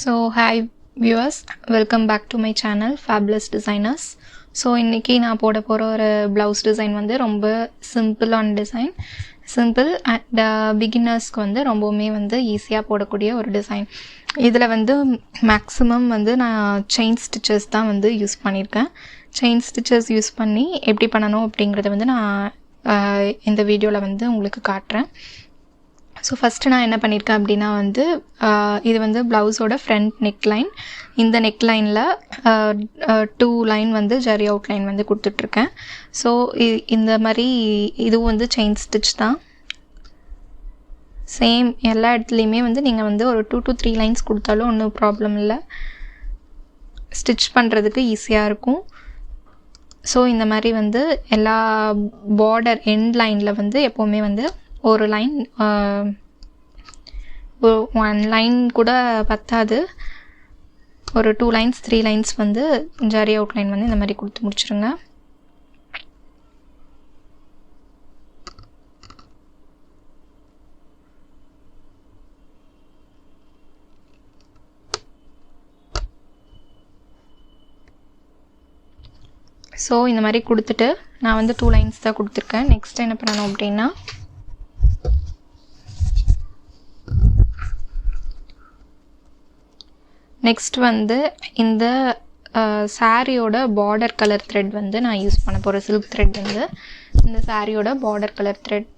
So hi viewers, welcome back to my channel Fabulous Designers. So இன்னைக்கு நான் போட போற ஒரு blouse design வந்து ரொம்ப simple on design, simple and beginnersக்கு வந்து ரொம்பவே வந்து ஈஸியா போடக்கூடிய ஒரு டிசைன். இதுல வந்து maximum வந்து நான் chain stitches தான் வந்து யூஸ் பண்ணிருக்கேன். chain stitches யூஸ் பண்ணி எப்படி பண்ணனும் அப்படிங்கறத வந்து நான் இந்த வீடியோல வந்து உங்களுக்கு காட்றேன். So first நான் என்ன பண்ணிருக்கேன் அப்படினா வந்து இது வந்து blouse-ஓட front neckline. இந்த neckline-ல 2 line வந்து ஜரி outline வந்து கொடுத்துட்டு இருக்கேன். So இந்த மாதிரி இது வந்து chain stitch தான். சேம் எல்லா இடத்துலயுமே வந்து நீங்க வந்து ஒரு 2 to 3 lines கொடுத்தாலும் ஒண்ணும் ப்ராப்ளம் இல்ல. ஸ்டிட்ச் பண்றதுக்கு ஈஸியா இருக்கும். So இந்த மாதிரி வந்து எல்லா border end line-ல வந்து எப்பவுமே வந்து ஒரு லைன் one லைன் கூட பத்தாது, ஒரு 2 lines 3 lines வந்து ஜரி அவுட்லைன் வந்து இந்த மாதிரி கொடுத்து முடிச்சிருங்க. ஸோ இந்த மாதிரி கொடுத்துட்டு நான் வந்து 2 lines தான் கொடுத்துருக்கேன். நெக்ஸ்ட் என்ன பண்ணணும் அப்படின்னா நெக்ஸ்ட் வந்து இந்த சாரியோட பார்டர் கலர் த்ரெட் வந்து நான் யூஸ் பண்ண போகிறேன். சில்க் த்ரெட் வந்து இந்த சாரியோட பார்டர் கலர் த்ரெட்.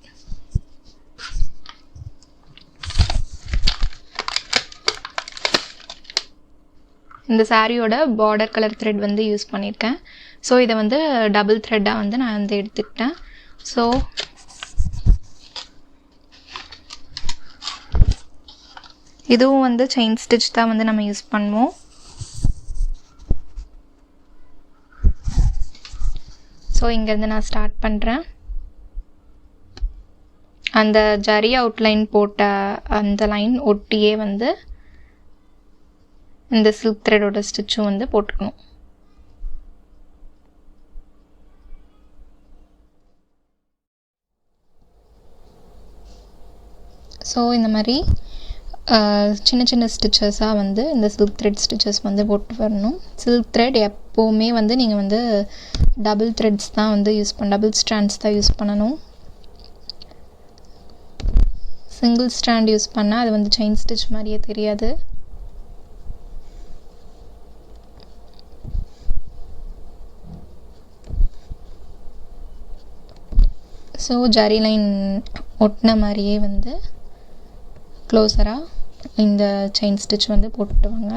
இந்த சாரியோட பார்டர் கலர் த்ரெட் வந்து யூஸ் பண்ணியிருக்கேன். ஸோ இதை வந்து டபுள் த்ரெட்டாக வந்து நான் வந்து எடுத்துக்கிட்டேன். ஸோ இதுவும் வந்து செயின் ஸ்டிச் தான் வந்து நம்ம யூஸ் பண்ணுவோம். ஸோ இங்கேருந்து நான் ஸ்டார்ட் பண்ணுறேன். அந்த ஜரி அவுட்லைன் போட்ட அந்த லைன் ஒட்டியே வந்து இந்த சில்க் த்ரெடோட ஸ்டிச்சும் வந்து போட்டுக்கணும். ஸோ இந்த மாதிரி சின்ன சின்ன ஸ்டிச்சஸாக வந்து இந்த சில்க் த்ரெட் ஸ்டிச்சஸ் வந்து போட்டு வரணும். சில்க் த்ரெட் எப்போவுமே வந்து நீங்கள் வந்து டபுள் த்ரெட்ஸ் தான் வந்து டபுள் ஸ்ட்ராண்ட்ஸ் தான் யூஸ் பண்ணணும். சிங்கிள் ஸ்ட்ராண்ட் யூஸ் பண்ணால் அது வந்து செயின் ஸ்டிச் மாதிரியே தெரியாது. ஸோ ஜரி லைன் ஒட்டின மாதிரியே வந்து க்ளோஸராக இந்த செயின் ஸ்டிச் வந்து போட்டுட்டு வாங்க.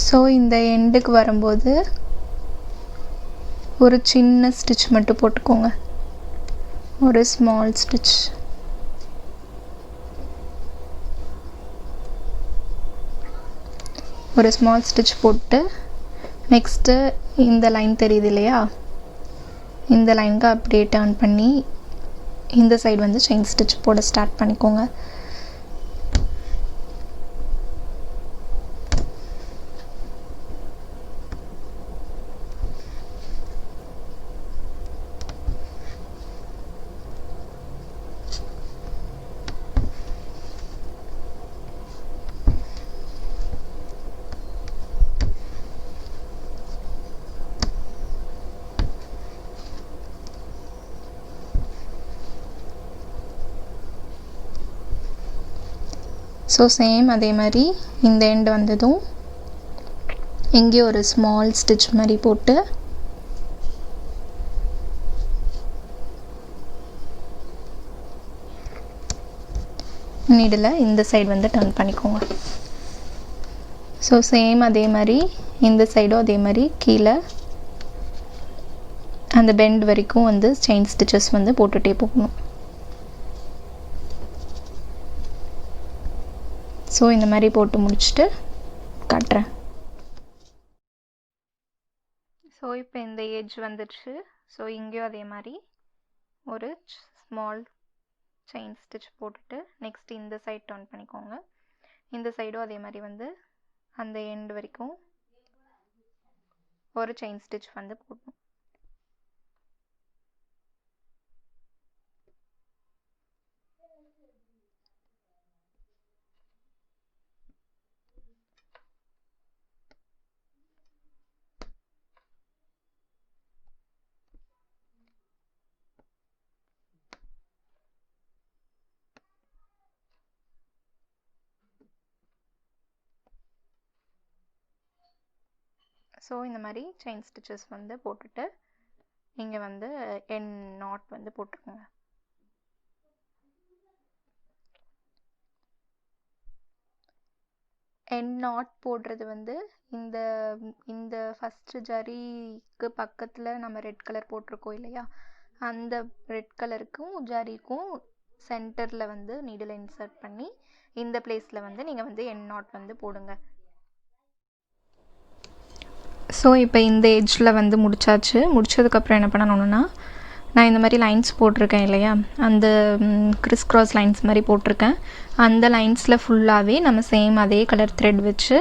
ஸோ இந்த எண்டுக்கு வரும்போது ஒரு சின்ன ஸ்டிச் மட்டும் போட்டுக்கோங்க, ஒரு ஸ்மால் ஸ்டிச். ஒரு ஸ்மால் ஸ்டிச் போட்டு நெக்ஸ்ட்டு இந்த லைன் தெரியுது இல்லையா, இந்த லைனுக்கு அப்படியே டர்ன் பண்ணி இந்த சைடு வந்து செயின் ஸ்டிச் போட ஸ்டார்ட் பண்ணிக்கோங்க. ஸோ சேம் அதே மாதிரி இந்த எண்டு வந்ததும் எங்கேயும் ஒரு ஸ்மால் ஸ்டிச் மாதிரி போட்டு நீடில் இந்த சைடு வந்து டர்ன் பண்ணிக்கோங்க. ஸோ சேம் அதே மாதிரி இந்த சைடும் அதே மாதிரி கீழே அந்த பெண்ட் வரைக்கும் வந்து செயின் ஸ்டிச்சஸ் வந்து போட்டுகிட்டே போகணும். ஸோ இந்த மாதிரி போட்டு முடிச்சுட்டு காட்டுறேன். ஸோ இப்போ இந்த எட்ஜ் வந்துடுச்சு. ஸோ இங்கேயும் அதே மாதிரி ஒரு ஸ்மால் செயின் ஸ்டிச் போட்டுட்டு நெக்ஸ்ட் இந்த சைடு டர்ன் பண்ணிக்கோங்க. இந்த சைடும் அதே மாதிரி வந்து அந்த எண்ட் வரைக்கும் ஒரு செயின் ஸ்டிச் வந்து போடணும். ஸோ இந்த மாதிரி செயின் ஸ்டிச்சஸ் வந்து போட்டுட்டு இங்கே வந்து எண்ட் நாட் வந்து போட்டுருங்க. எண்ட் நாட் போடுறது வந்து இந்த இந்த ஃபஸ்ட்டு ஜரிக்கு பக்கத்தில் நம்ம ரெட் கலர் போட்டிருக்கோம் இல்லையா, அந்த ரெட் கலருக்கும் ஜரிக்கும் சென்டரில் வந்து நீடில் இன்சர்ட் பண்ணி இந்த பிளேஸில் வந்து நீங்கள் வந்து எண்ட் நாட் வந்து போடுங்க. ஸோ இப்போ இந்த எட்ஜில் வந்து முடிச்சாச்சு. முடிச்சதுக்கப்புறம் என்ன பண்ணணும்னா, நான் இந்த மாதிரி லைன்ஸ் போட்டிருக்கேன் இல்லையா, அந்த கிறிஸ் கிராஸ் லைன்ஸ் மாதிரி போட்டிருக்கேன். அந்த லைன்ஸில் ஃபுல்லாகவே நம்ம சேம் அதே கலர் த்ரெட் வச்சு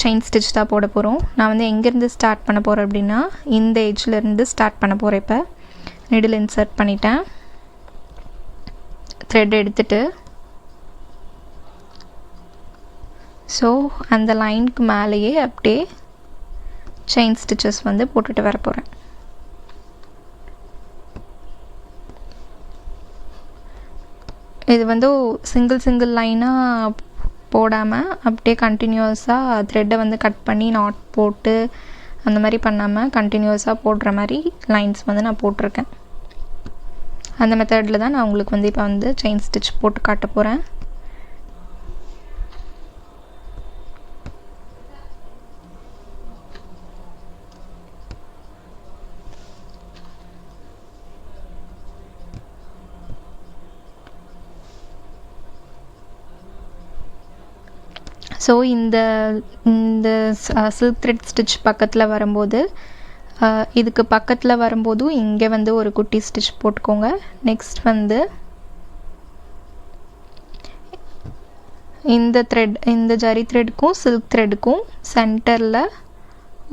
செயின் ஸ்டிச் தான் போட போகிறோம். நான் வந்து எங்கேருந்து ஸ்டார்ட் பண்ண போகிறேன் அப்படின்னா, இந்த எட்ஜிலேருந்து ஸ்டார்ட் பண்ண போகிறேன். இப்போ நீடில் இன்சர்ட் பண்ணிட்டேன், த்ரெட் எடுத்துட்டு ஸோ அந்த லைனுக்கு மேலேயே அப்படியே செயின் ஸ்டிச்சஸ் வந்து போட்டுட்டு வர போகிறேன். இது வந்து சிங்கிள் லைனாக போடாமல் அப்படியே கண்டினியூஸாக த்ரெட்டை வந்து கட் பண்ணி நாட் போட்டு அந்த மாதிரி பண்ணாமல் கண்டினியூஸாக போடுற மாதிரி லைன்ஸ் வந்து நான் போட்டிருக்கேன். அந்த மெத்தடில் தான் நான் உங்களுக்கு வந்து இப்போ வந்து செயின் ஸ்டிச் போட்டு காட்ட போகிறேன். ஸோ இந்த சில்க் த்ரெட் ஸ்டிச் பக்கத்தில் வரும்போது, இதுக்கு பக்கத்தில் வரும்போதும் இங்கே வந்து ஒரு குட்டி ஸ்டிச் போட்டுக்கோங்க. நெக்ஸ்ட் வந்து இந்த த்ரெட், இந்த ஜரி த்ரெட்டுக்கும் சில்க் த்ரெட்டுக்கும் சென்டரில்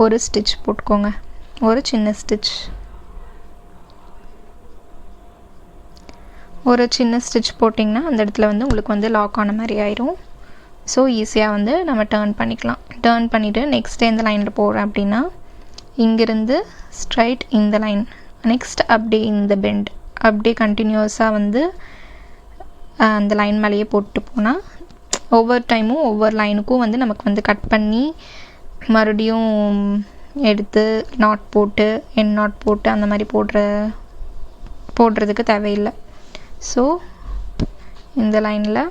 ஒரு ஸ்டிச் போட்டுக்கோங்க, ஒரு சின்ன ஸ்டிச். ஒரு சின்ன ஸ்டிச் போட்டிங்கன்னா அந்த இடத்துல வந்து உங்களுக்கு வந்து லாக் ஆன மாதிரி ஆயிரும். ஸோ ஈஸியாக வந்து நம்ம டர்ன் பண்ணிக்கலாம். டர்ன் பண்ணிவிட்டு நெக்ஸ்ட் எந்த லைனில் போகிறேன் அப்படின்னா, இங்கேருந்து ஸ்ட்ரைட் இந்த லைன், நெக்ஸ்ட் அப்படியே இந்த பெண்ட், அப்படியே கண்டினியூஸாக வந்து அந்த லைன் மேலேயே போட்டு போனால் ஒவ்வொரு டைமும் ஒவ்வொரு லைனுக்கும் வந்து நமக்கு வந்து கட் பண்ணி மறுபடியும் எடுத்து நாட் போட்டு எண்ட் நாட் போட்டு அந்த மாதிரி போடுறதுக்கு தேவையில்லை. ஸோ இந்த லைனில்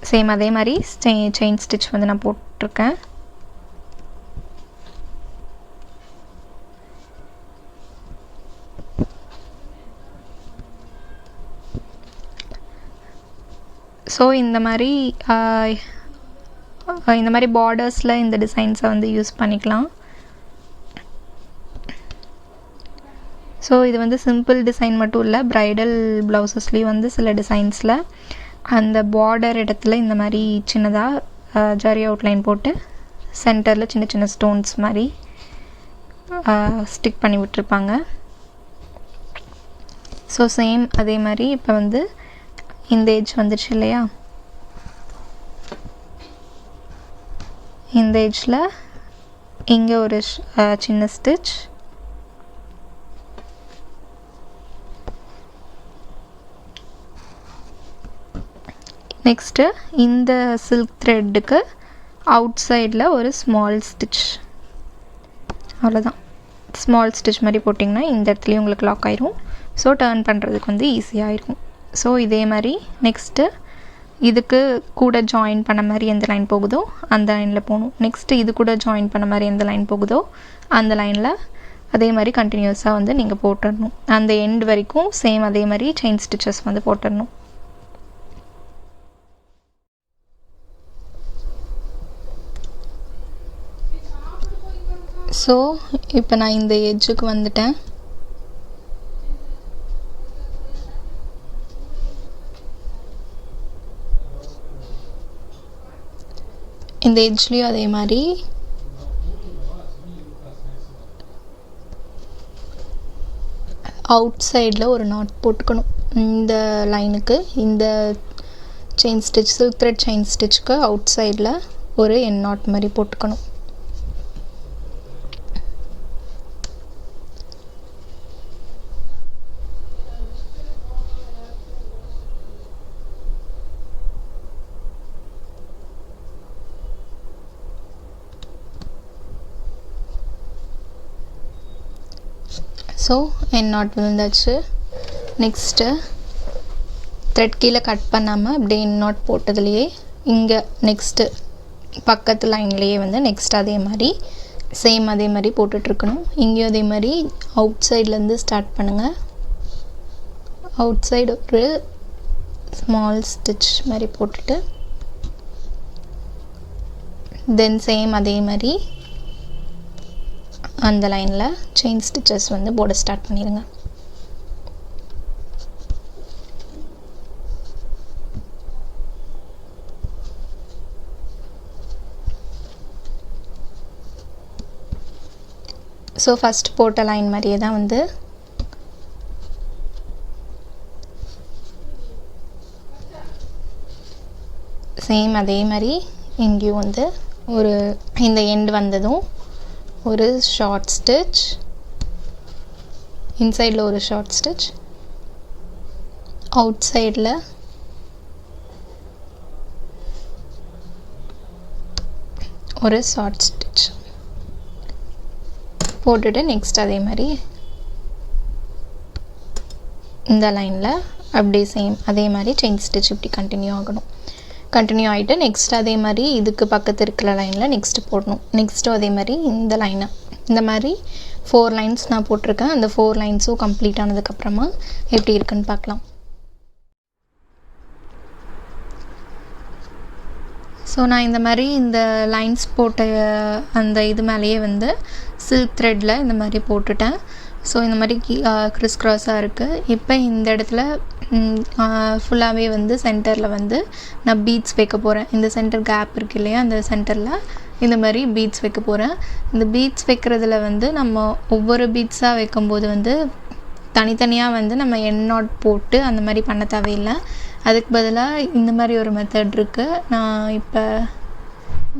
சேம் அதே மாதிரி செயின் ஸ்டிச் வந்து நான் போட்டிருக்கேன். ஸோ இந்த மாதிரி பார்டர்ஸில் இந்த டிசைன்ஸை வந்து யூஸ் பண்ணிக்கலாம். ஸோ இது வந்து சிம்பிள் டிசைன் மட்டும் இல்லை, ப்ரைடல் ப்ளவுசஸ்லேயும் வந்து சில டிசைன்ஸில் அந்த பார்டர் இடத்துல இந்த மாதிரி சின்னதாக ஜரி அவுட்லைன் போட்டு சென்டரில் சின்ன சின்ன ஸ்டோன்ஸ் மாதிரி ஸ்டிக் பண்ணி விட்டுருப்பாங்க. ஸோ சேம் அதே மாதிரி இப்போ வந்து இந்த எட்ஜ் வந்துடுச்சு இல்லையா, இந்த எட்ஜில் இங்கே ஒரு சின்ன ஸ்டிச், நெக்ஸ்ட்டு இந்த சில்க் த்ரெட்டுக்கு அவுட் சைடில் ஒரு ஸ்மால் ஸ்டிச், அவ்வளோதான். ஸ்மால் ஸ்டிச் மாதிரி போட்டிங்கன்னா இந்த இடத்துலையும் உங்களுக்கு லாக் ஆயிரும். ஸோ டர்ன் பண்ணுறதுக்கு வந்து ஈஸியாக இருக்கும். ஸோ இதே மாதிரி நெக்ஸ்ட்டு இதுக்கு கூட ஜாயின் பண்ண மாதிரி எந்த லைன் போகுதோ அந்த லைனில் போகணும். நெக்ஸ்ட்டு இது கூட ஜாயின் பண்ண மாதிரி எந்த லைன் போகுதோ அந்த லைனில் அதே மாதிரி கண்டினியூஸாக வந்து நீங்கள் போட்டுடணும். அந்த எண்ட் வரைக்கும் சேம் அதே மாதிரி செயின் ஸ்டிச்சஸ் வந்து போட்டுடணும். ஸோ இப்போ நான் இந்த எட்ஜுக்கு வந்துட்டேன். இந்த எட்ஜ்லேயும் அதே மாதிரி அவுட் சைடில் ஒரு நாட் போட்டுக்கணும். இந்த லைனுக்கு இந்த chain stitch silk thread chain ஸ்டிச்சுக்கு அவுட் சைடில் ஒரு என் நாட் மாதிரி போட்டுக்கணும். ஸோ என் நாட் விழுந்தாச்சு. நெக்ஸ்ட்டு த்ரெட் கீழே கட் பண்ணாமல் அப்படியே என் நாட் போட்டதுலேயே இங்கே நெக்ஸ்ட்டு பக்கத்து லைன்லேயே வந்து நெக்ஸ்ட் அதே மாதிரி சேம் அதே மாதிரி போட்டுட்ருக்கணும். இங்கேயும் அதே மாதிரி அவுட் சைட்லேருந்து ஸ்டார்ட் பண்ணுங்கள். அவுட் சைடு ஒரு ஸ்மால் ஸ்டிச் மாதிரி போட்டுட்டு தென் சேம் அதே மாதிரி அந்த லைனில் செயின் ஸ்டிச்சஸ் வந்து போட ஸ்டார்ட் பண்ணிடுங்க. ஸோ ஃபஸ்ட் போட்ட லைன் மாதிரியே தான் வந்து சேம் அதே மாதிரி இங்கேயும் வந்து ஒரு இந்த எண்ட் வந்ததும் ஒரு ஷார்ட் ஸ்டிச், இன்சைடில் ஒரு ஷார்ட் ஸ்டிச், அவுட் சைடில் ஒரு ஷார்ட் ஸ்டிச் போட்டுட்டு நெக்ஸ்ட் அதே மாதிரி இந்த லைனில் அப்படியே சேம் அதே மாதிரி செயின் ஸ்டிச் இப்படி கண்டினியூ ஆகணும். கண்டினியூ ஆகிட்டு நெக்ஸ்ட் அதே மாதிரி இதுக்கு பக்கத்து இருக்கிற லைனில் நெக்ஸ்ட்டு போடணும். நெக்ஸ்ட்டும் அதே மாதிரி இந்த லைனை இந்த மாதிரி 4 லைன்ஸ் நான் போட்டிருக்கேன். அந்த 4 லைன்ஸும் கம்ப்ளீட் ஆனதுக்கப்புறமா எப்படி இருக்குன்னு பார்க்கலாம். ஸோ நான் இந்த மாதிரி இந்த லைன்ஸ் போட்ட அந்த இது மேலேயே வந்து சில்க் த்ரெட்டில் இந்த மாதிரி போட்டுட்டேன். ஸோ இந்த மாதிரி கிறிஸ் க்ராஸாக இருக்குது. இப்போ இந்த இடத்துல ஃபுல்லாகவே வந்து சென்டரில் வந்து நான் பீட்ஸ் வைக்க போகிறேன். இந்த சென்டர் கேப் இருக்குது இல்லையா, அந்த சென்டரில் இந்த மாதிரி பீட்ஸ் வைக்க போகிறேன். இந்த பீட்ஸ் வைக்கிறதுல வந்து நம்ம ஒவ்வொரு பீட்ஸாக வைக்கும்போது வந்து தனித்தனியாக வந்து நம்ம என் நாட் போட்டு அந்த மாதிரி பண்ண தேவையில்லை. அதுக்கு பதிலாக இந்த மாதிரி ஒரு மெத்தட் இருக்குது. நான் இப்போ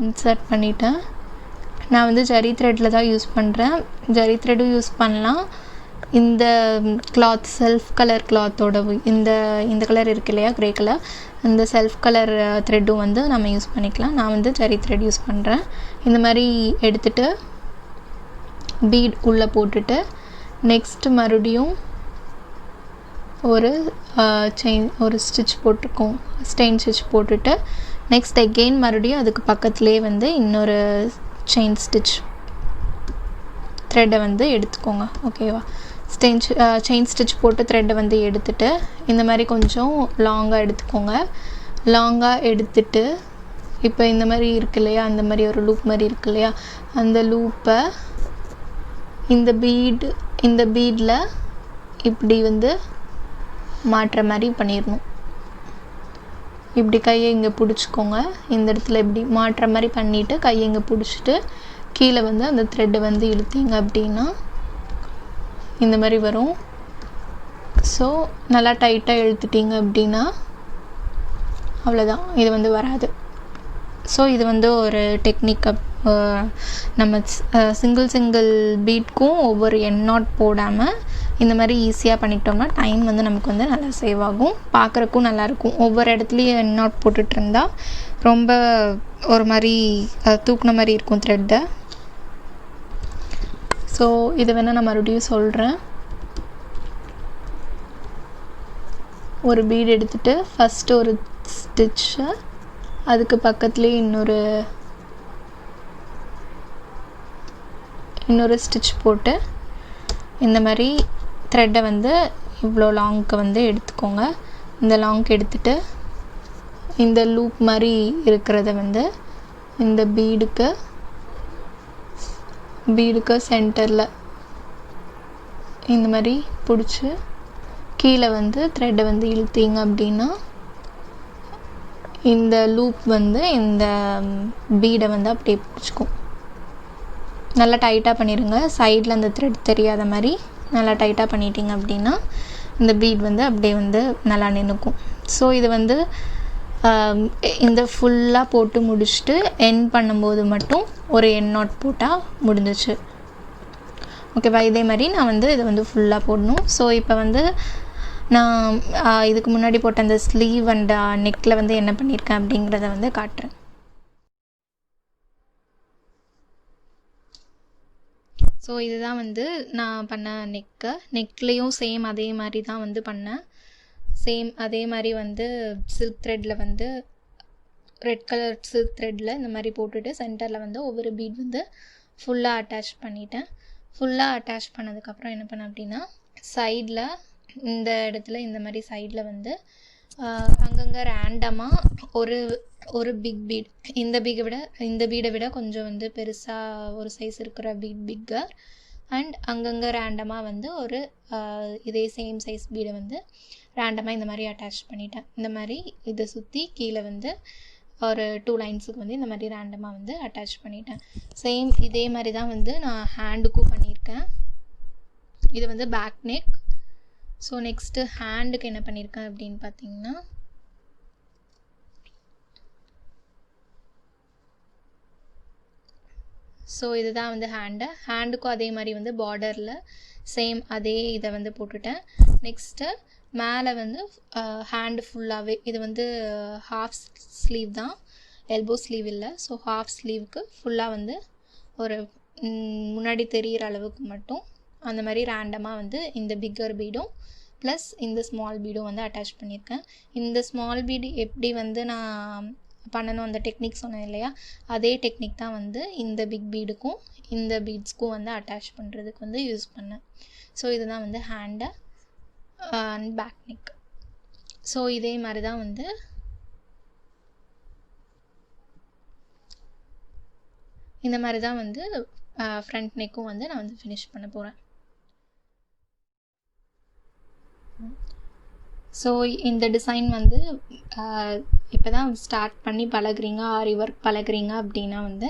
இன்சர்ட் பண்ணிட்டேன். நான் வந்து ஜரி த்ரெட்டில் தான் யூஸ் பண்ணுறேன். ஜரி த்ரெட்டும் யூஸ் பண்ணலாம். இந்த கிளாத் செல்ஃப் கலர் கிளாத்தோட இந்த கலர் இருக்கு இல்லையா, க்ரே கலர், இந்த செல்ஃப் கலர் த்ரெட்டும் வந்து நம்ம யூஸ் பண்ணிக்கலாம். நான் வந்து ஜரி த்ரெட் யூஸ் பண்ணுறேன். இந்த மாதிரி எடுத்துகிட்டு பீட் உள்ளே போட்டுட்டு நெக்ஸ்ட்டு மறுபடியும் ஒரு ஸ்டிச் போட்டுருக்கோம், ஸ்டெயின் ஸ்டிச் போட்டுட்டு நெக்ஸ்ட் எகெயின் மறுபடியும் அதுக்கு பக்கத்துலேயே வந்து இன்னொரு செயின் ஸ்டிச் த்ரெட்டை வந்து எடுத்துக்கோங்க. ஓகேவா, செயின் ஸ்டிச் போட்டு த்ரெட்டை வந்து எடுத்துகிட்டு இந்த மாதிரி கொஞ்சம் லாங்காக எடுத்துக்கோங்க. லாங்காக எடுத்துட்டு இப்போ இந்த மாதிரி இருக்கு இல்லையா, அந்த மாதிரி ஒரு லூப் மாதிரி இருக்கு இல்லையா, அந்த லூப்பை இந்த பீடில் இப்படி வந்து மாட்டுற மாதிரி பண்ணிடணும். இப்படி கையை இங்கே பிடிச்சிக்கோங்க. இந்த இடத்துல இப்படி மாட்டுற மாதிரி பண்ணிவிட்டு கையை இங்கே பிடிச்சிட்டு கீழே வந்து அந்த த்ரெட்டை வந்து இழுத்தீங்க அப்படின்னா இந்த மாதிரி வரும். ஸோ நல்லா டைட்டாக இழுத்துட்டிங்க அப்படின்னா அவ்வளோதான், இது வந்து வராது. ஸோ இது வந்து ஒரு டெக்னிக். நம்ம சிங்கிள் பீட்க்கும் ஒவ்வொரு என் நாட் போடாமல் இந்த மாதிரி ஈஸியாக பண்ணிட்டோம்னா டைம் வந்து நமக்கு வந்து நல்லா சேவ் ஆகும், பார்க்குறக்கும் நல்லாயிருக்கும். ஒவ்வொரு இடத்துலையும் என் நாட் போட்டுட்டு இருந்தால் ரொம்ப ஒரு மாதிரி தூக்குன மாதிரி இருக்கும் த்ரெட்டை. ஸோ இதை வேணால் நான் மறுபடியும் சொல்கிறேன். ஒரு பீட் எடுத்துகிட்டு ஃபஸ்ட்டு ஒரு ஸ்டிச்சு, அதுக்கு பக்கத்துலேயே இன்னொரு ஸ்டிச் போட்டு இந்த மாதிரி த்ரெட்டை வந்து இவ்வளோ லாங்க்கு வந்து எடுத்துக்கோங்க. இந்த லாங்க்கு எடுத்துகிட்டு இந்த லூப் மாதிரி இருக்கிறத வந்து இந்த பீடுக்கு சென்டரில் இந்த மாதிரி பிடிச்சி கீழே வந்து த்ரெட்டை வந்து இழுத்தீங்க அப்படின்னா இந்த லூப் வந்து இந்த பீடை வந்து அப்படியே பிடிச்சிக்கும். நல்லா டைட்டாக பண்ணிடுங்க. சைடில் அந்த த்ரெட் தெரியாத மாதிரி நல்லா டைட்டாக பண்ணிட்டீங்க அப்படின்னா இந்த பீட் வந்து அப்படியே வந்து நல்லா நின்றுக்கும். ஸோ இது வந்து இந்த ஃபுல்லாக போட்டு முடிச்சுட்டு எண்ட் பண்ணும்போது மட்டும் ஒரு எண்ட் நாட் போட்டால் முடிஞ்சிச்சு. ஓகேவா? இதே மாதிரி நான் வந்து இதை வந்து ஃபுல்லாக போடணும். ஸோ இப்போ வந்து நான் இதுக்கு முன்னாடி போட்ட அந்த ஸ்லீவ் அண்ட் நெக்கில் வந்து என்ன பண்ணியிருக்கேன் அப்படிங்கிறத வந்து காட்டுறேன். ஸோ இதுதான் வந்து நான் பண்ண நெக்லேயும் சேம் அதே மாதிரி தான் வந்து பண்ணேன். சேம் அதே மாதிரி வந்து சில்க் த்ரெட்டில் வந்து ரெட் கலர் சில்க் த்ரெட்டில் இந்த மாதிரி போட்டுட்டு சென்டரில் வந்து ஒவ்வொரு பீட் வந்து ஃபுல்லாக அட்டாச் பண்ணிட்டேன். ஃபுல்லாக அட்டாச் பண்ணதுக்கப்புறம் என்ன பண்ணேன் அப்படின்னா சைடில் இந்த இடத்துல இந்த மாதிரி சைடில் வந்து அங்கங்கே ரேண்டமாக ஒரு பிக் பீட் இந்த பீடை விட கொஞ்சம் வந்து பெருசாக ஒரு சைஸ் இருக்கிற பிக்கர் அண்ட் அங்கங்கே ரேண்டமாக வந்து ஒரு இதே சேம் சைஸ் பீடை வந்து ரேண்டமாக இந்த மாதிரி அட்டாச் பண்ணிட்டேன். இந்த மாதிரி இதை சுற்றி கீழே வந்து ஒரு 2 லைன்ஸுக்கு வந்து இந்த மாதிரி ரேண்டமாக வந்து அட்டாச் பண்ணிட்டேன். சேம் இதே மாதிரி தான் வந்து நான் ஹேண்டுக்கும் பண்ணியிருக்கேன். இது வந்து பேக் நெக். ஸோ நெக்ஸ்ட்டு ஹேண்டுக்கு என்ன பண்ணியிருக்கேன் அப்படின்னு பார்த்தீங்கன்னா ஸோ இதுதான் வந்து ஹேண்டுக்கும் அதே மாதிரி வந்து பார்டரில் சேம் அதே இதை வந்து போட்டுட்டேன். நெக்ஸ்ட்டு மேலே வந்து ஹேண்டு ஃபுல்லாகவே இது வந்து ஹாஃப் ஸ்லீவ் தான், எல்போ ஸ்லீவ் இல்லை. ஸோ ஹாஃப் ஸ்லீவுக்கு ஃபுல்லாக வந்து ஒரு முன்னாடி தெரிகிற அளவுக்கு மட்டும் அந்த மாதிரி ரேண்டமாக வந்து இந்த பிக்கர் பீடும் ப்ளஸ் இந்த ஸ்மால் பீடும் வந்து அட்டாச் பண்ணியிருக்கேன். இந்த ஸ்மால் பீடு எப்படி வந்து நான் பண்ணணும் அந்த டெக்னிக் சொன்னேன் இல்லையா, அதே டெக்னிக் தான் வந்து இந்த பிக் பீடுக்கும் இந்த பீட்ஸ்க்கும் வந்து அட்டாச் பண்ணுறதுக்கு வந்து யூஸ் பண்ணேன். ஸோ இதுதான் வந்து hand and back neck. So இதே மாதிரி தான் வந்து இந்த மாதிரி தான் வந்து ஃப்ரண்ட் நெக்கும் வந்து நான் வந்து ஃபினிஷ் பண்ண போகிறேன். ஸோ இந்த டிசைன் வந்து இப்போ தான் ஸ்டார்ட் பண்ணி பழகுறீங்க, ஆரி ஒர்க் பழகுறீங்க அப்படின்னா வந்து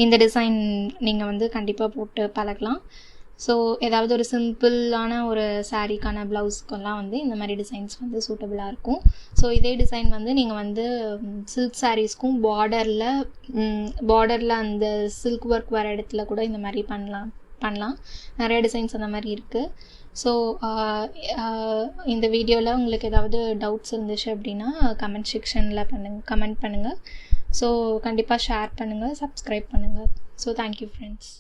இந்த டிசைன் நீங்கள் வந்து கண்டிப்பாக போட்டு பழகலாம். ஸோ ஏதாவது ஒரு சிம்பிளான ஒரு சாரீக்கான ப்ளவுஸ்க்கெல்லாம் வந்து இந்த மாதிரி டிசைன்ஸ் வந்து சூட்டபுளாக இருக்கும். ஸோ இதே டிசைன் வந்து நீங்கள் வந்து சில்க் சாரீஸ்க்கும் பார்டரில் அந்த சில்க் ஒர்க் வர இடத்துல கூட இந்த மாதிரி பண்ணலாம். நிறைய டிசைன்ஸ் அந்த மாதிரி இருக்குது. ஸோ இந்த வீடியோவில் உங்களுக்கு ஏதாவது டவுட்ஸ் இருந்துச்சு அப்படின்னா கமெண்ட் செக்ஷனில் கமெண்ட் பண்ணுங்கள். ஸோ கண்டிப்பாக ஷேர் பண்ணுங்கள், சப்ஸ்கிரைப் பண்ணுங்கள். So thank you friends.